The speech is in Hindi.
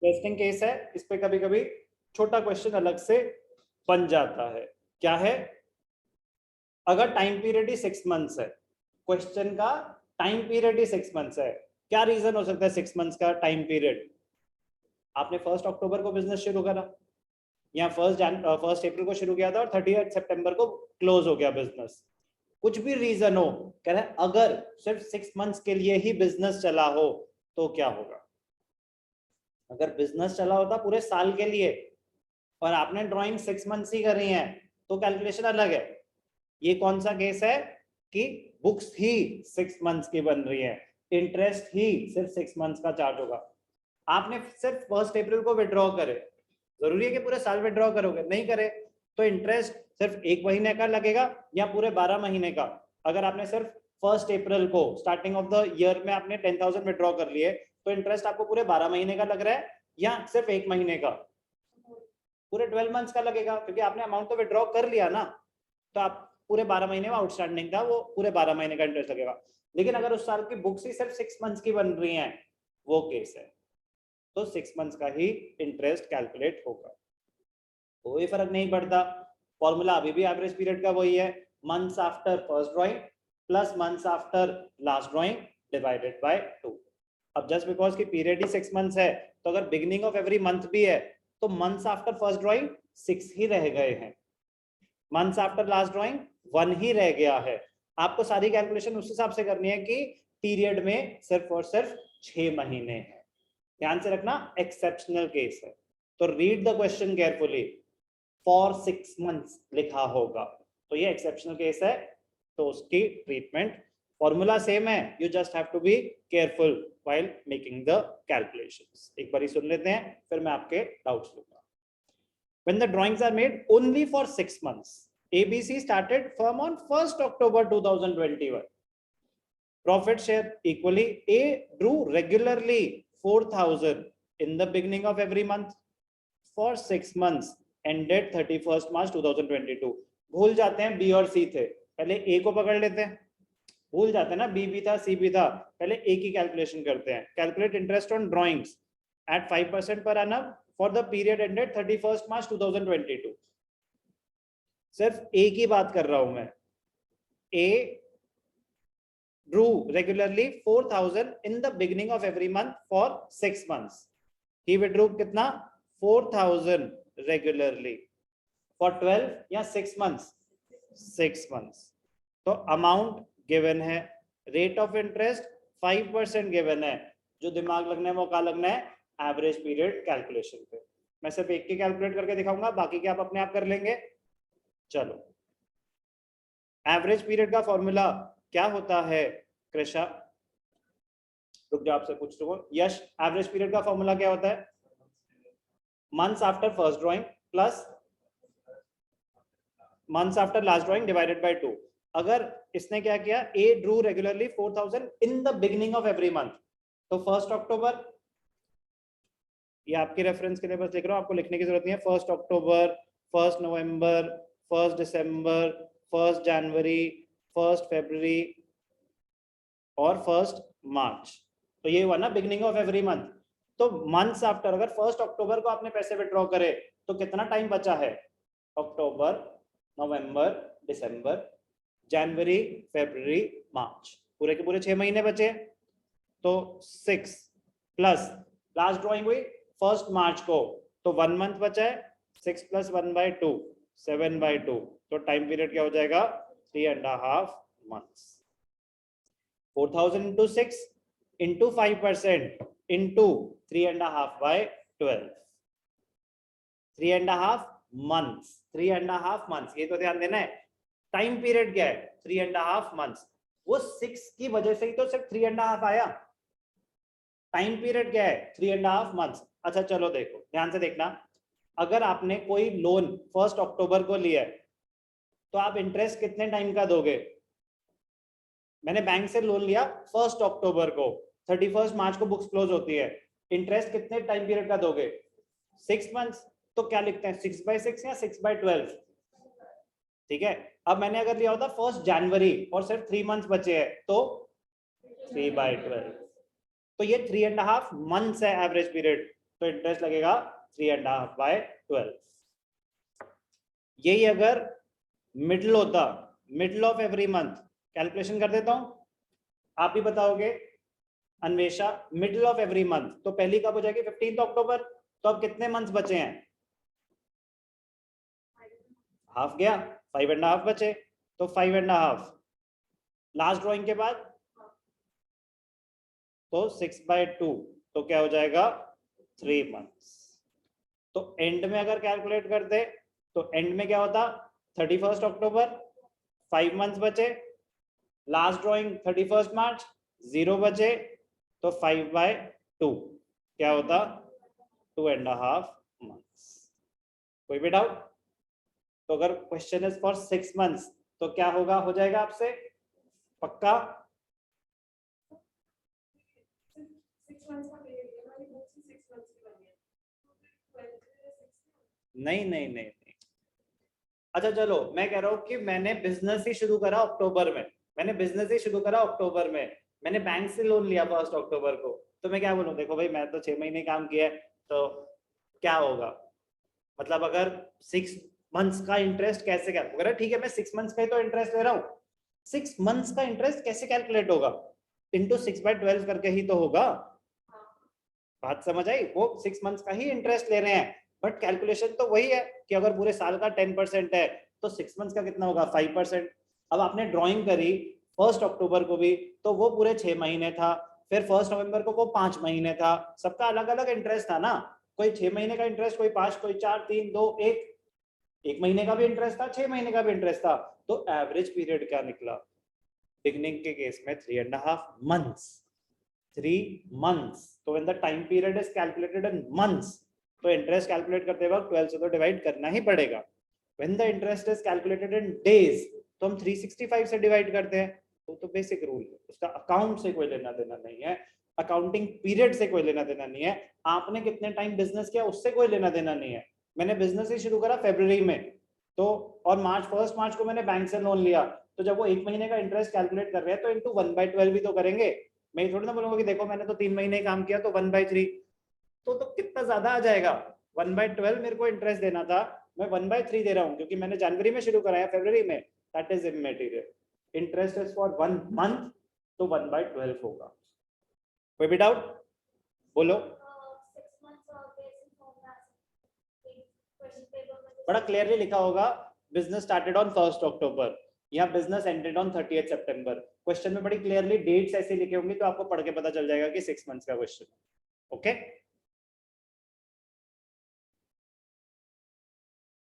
इंटरेस्टिंग केस है, इस पे कभी कभी छोटा क्वेश्चन अलग से बन जाता है। क्या है, अगर टाइम पीरियड ही 6 मंथ्स है, क्वेश्चन का टाइम पीरियड ही 6 मंथ्स है, क्या रीजन हो सकता है 6 मंथ्स का टाइम पीरियड? आपने 1 अक्टूबर को बिजनेस शुरू करा या 1 अप्रैल को शुरू किया था और 30 सितंबर को क्लोज हो गया बिजनेस, कुछ भी रीजन हो, कह रहे हैं अगर सिर्फ 6 मंथ्स के लिए ही बिजनेस चला हो तो क्या होगा? अगर बिजनेस चला होता पूरे साल के लिए और आपने ड्राइंग 6 मंथ्स ही करी है तो कैलकुलेशन अलग है। ये कौन सा केस है कि बुक्स ही 6 मंथ्स की बन रही है, इंटरेस्ट ही सिर्फ 6 मंथ्स का चार्ज होगा। आपने सिर्फ 1 अप्रैल को विड्रॉ करे, जरूरी है कि पूरे साल विड्रॉ करोगे? नहीं करे तो इंटरेस्ट सिर्फ 1 महीने का लगेगा या पूरे 12 महीने का? अगर आपने सिर्फ 1 अप्रैल को स्टार्टिंग ऑफ द ईयर में आपने 10,000 विड्रॉ कर लिए तो इंटरेस्ट आपको पूरे 12 महीने का लग रहा है या सिर्फ 1 महीने का? पूरे 12 मंथ्स का लगेगा, क्योंकि आपने अमाउंट तो विड्रॉ कर लिया ना, तो आप पूरे 12 महीने में आउटस्टैंडिंग था वो पूरे 12 महीने का इंटरेस्ट लगेगा। लेकिन अगर उस साल की बुक्स ही सिर्फ 6 मंथ्स की बन रही हैं, वो केस है, तो 6 मंथ्स का ही इंटरेस्ट कैलकुलेट होगा, कोई फर्क नहीं पड़ता। फॉर्मूला अभी भी एवरेज पीरियड का वही है, months after first drawing plus months after last drawing divided by 2। अब जस्ट बिकॉज की पीरियड ही 6 मंथ्स है, तो अगर बिगिनिंग ऑफ एवरी मंथ भी है तो मंथ्स आफ्टर फर्स्ट ड्राइंग 6 ही रह गए हैं, मंथ्स आफ्टर लास्ट ड्राइंग 1 ही रह गया है। आपको सारी कैलकुलेशन उस हिसाब से करनी है कि पीरियड में सिर्फ और सिर्फ 6 महीने हैं। ध्यान से रखना, एक्सेप्शनल केस है, तो read the question carefully. For 6 months लिखा होगा तो ये एक्सेप्शनल केस है, तो उसकी ट्रीटमेंट फॉर्मूला सेम है, you just have to be careful while making the calculations. एक बार सुन लेते हैं, फिर मैं आपके डाउट्स लूंगा। When the drawings are made only for 6 months, ABC started firm on 1st October 2021. Profit share equally, A drew regularly 4,000 in the beginning of every month for 6 months ended 31st March 2022. भूल जाते हैं B और C थे, पहले A को पकड़ लेते हैं। भूल जाते हैं ना, B भी था C भी था, पहले A की कैलकुलेशन करते हैं। Calculate interest on drawings at 5% per annum for the period ended 31st March 2022. सिर्फ A की बात कर रहा हूं मैं। A drew regularly 4,000 in the beginning of every month for 6 months. He withdrew कितना? 4,000 regularly for 12 या 6 months? 6 months. तो अमाउंट गिवन है, रेट ऑफ इंटरेस्ट 5% गिवन है, जो दिमाग लगना है वो क्या लगना है? एवरेज पीरियड कैलकुलेशन पे। मैं सिर्फ एक की कैलकुलेट करके दिखाऊंगा, बाकी के आप अपने आप कर लेंगे। चलो, एवरेज पीरियड का फॉर्मूला क्या होता है? कृषा, रुक जाओ, आपसे पूछ रहा हूं। यश, एवरेज पीरियड का फॉर्मूला क्या होता है? Months after first drawing plus months after last drawing divided by 2। अगर इसने क्या किया, A drew regularly 4,000 in the beginning of every month, तो 1 अक्टूबर, ये आपके रेफरेंस के लिए बस लिख रहा हूं, आपको लिखने की जरूरत नहीं है। 1 अक्टूबर, 1 नवंबर, 1 दिसंबर, 1 जनवरी, 1 फरवरी और 1 मार्च, तो ये हुआ ना बिगिनिंग ऑफ एवरी मंथ। तो मंथ्स आफ्टर, अगर 1 अक्टूबर को आपने पैसे विड्रॉ करे तो कितना टाइम बचा है? अक्टूबर, नवंबर, दिसंबर, जनवरी, फरवरी, मार्च, पूरे के पूरे 6 महीने बचे। तो 6 प्लस लास्ट ड्रॉइंग हुई 1 मार्च को, तो 1 मंथ बचा है। 6 प्लस 1/2 7/2, तो टाइम पीरियड क्या हो जाएगा? 3.5 months. 4,000 into 6 into 5% into 3.5 by 12, 3.5 months, 3.5 months। ये तो ध्यान देना है, टाइम पीरियड क्या है? 3.5 months। वो 6 की वजह से ही तो सिर्फ 3.5 आया। टाइम पीरियड क्या है? 3.5 months। अच्छा चलो देखो, ध्यान से देखना, अगर आपने कोई लोन 1 अक्टूबर को लिया है तो आप इंटरेस्ट कितने टाइम का दोगे? मैंने बैंक से लोन लिया 1 अक्टूबर को, 31 मार्च को बुक्स क्लोज होती है, इंटरेस्ट कितने टाइम पीरियड का दोगे? 6 मंथ्स। तो क्या लिखते हैं, 6/6 या 6/12? ठीक है। अब मैंने अगर लिया होता 1 जनवरी और सिर्फ 3 मंथ्स बचे हैं, तो 3/12, तो ये 3.5 मंथ्स है एवरेज पीरियड। तो इंटरेस्ट लगेगा 3.5/12। यही अगर मिडिल होता, middle of every month, calculation कर देता हूं, आप ही बताओगे Anvesha, middle of every month, तो पहली कब हो जाएगी 15 अक्टूबर, तो अब कितने मंथ्स बचे हैं, हाफ गया, 5.5 बचे, तो 5.5 लास्ट ड्रॉइंग के बाद तो 6/2, तो क्या हो जाएगा 3 मंथ्स। तो एंड में अगर कैलकुलेट करते तो एंड में क्या होता 31 अक्टूबर, 5 मंथ्स बचे, लास्ट ड्रॉइंग 31 मार्च, 0 बचे, तो 5/2 क्या होता 2.5 मंथ्स। कोई भी डाउट? तो अगर क्वेश्चन इज फॉर 6 मंथ्स तो क्या होगा, हो जाएगा आपसे पक्का? नहीं नहीं नहीं नहीं। अच्छा चलो, मैं कह रहा हूँ कि मैंने बिजनेस ही शुरू करा अक्टूबर में, मैंने बिजनेस ही शुरू करा अक्टूबर में, मैंने बैंक से लोन लिया 1 अक्टूबर को, तो मैं क्या बोलूँ, देखो भाई मैं तो 6 महीने काम किया है, तो क्या होगा, मतलब अगर 6 मंथ्स का इंटरेस्ट कैसे कैलकुलेट, ठीक है मैं 6 मंथ्स का ही तो इंटरेस्ट ले रहा हूँ, 6 मंथ्स का इंटरेस्ट कैसे कैलकुलेट होगा, इंटू 6/12 करके ही तो होगा। बात समझ आई? वो 6 मंथ्स का ही इंटरेस्ट ले रहे हैं, बट कैलकुलेशन तो वही है कि अगर पूरे साल का 10% है तो 6 मंथ्स का कितना होगा 5%। अब आपने ड्राइंग करी 1 अक्टूबर को भी तो वो पूरे 6 महीने था, फिर 1 नवंबर को वो 5 महीने था, सबका अलग अलग इंटरेस्ट था ना, कोई 6 महीने का इंटरेस्ट, कोई 5, कोई 4, 3, 2, 1 महीने का भी इंटरेस्ट था, 6 महीने का भी इंटरेस्ट था, तो एवरेज पीरियड क्या निकला बिगनिंग के केस में 3.5 मंथ्स, 3 months। तो when the time period is calculated in months, तो इंटरेस्ट कैलकुलेट करते वक्त 12 से तो डिवाइड करना ही पड़ेगा। when the interest is calculated in days, तो हम 365 से डिवाइड करते हैं, तो बेसिक रूल है, उसका अकाउंट से कोई लेना देना नहीं है, अकाउंटिंग पीरियड से कोई लेना देना नहीं है, आपने कितने टाइम बिजनेस किया उससे कोई लेना देना नहीं है। मैंने बिजनेस ही शुरू करा फरवरी में, तो और 1 मार्च को मैंने बैंक से लोन लिया, तो जब वो 1 महीने का इंटरेस्ट कैलकुलेट कर रहे हैं तो इंटू 1/12 भी तो करेंगे। मैं थोड़ी ना बोलूंगा कि देखो मैंने तो 3 महीने काम किया तो 1/3, तो कितना ज्यादा आ जाएगा, 1/12 मेरे को इंटरेस्ट देना था, मैं 1/3 दे रहा हूँ क्योंकि मैंने जनवरी में शुरू कराया फरवरी में, that is इमैटेरियल। Interest is for 1 month, तो 1/12 होगा। कोई भी डाउट बोलो? बड़ा क्लियरली लिखा होगा, बिजनेस स्टार्टेड ऑन 1 अक्टूबर या business ended on 30 September. Question में बड़ी क्लियरली डेट्स ऐसे लिखे होंगे तो आपको पढ़ के पता चल जाएगा कि 6 मंथ्स का क्वेश्चन। ओके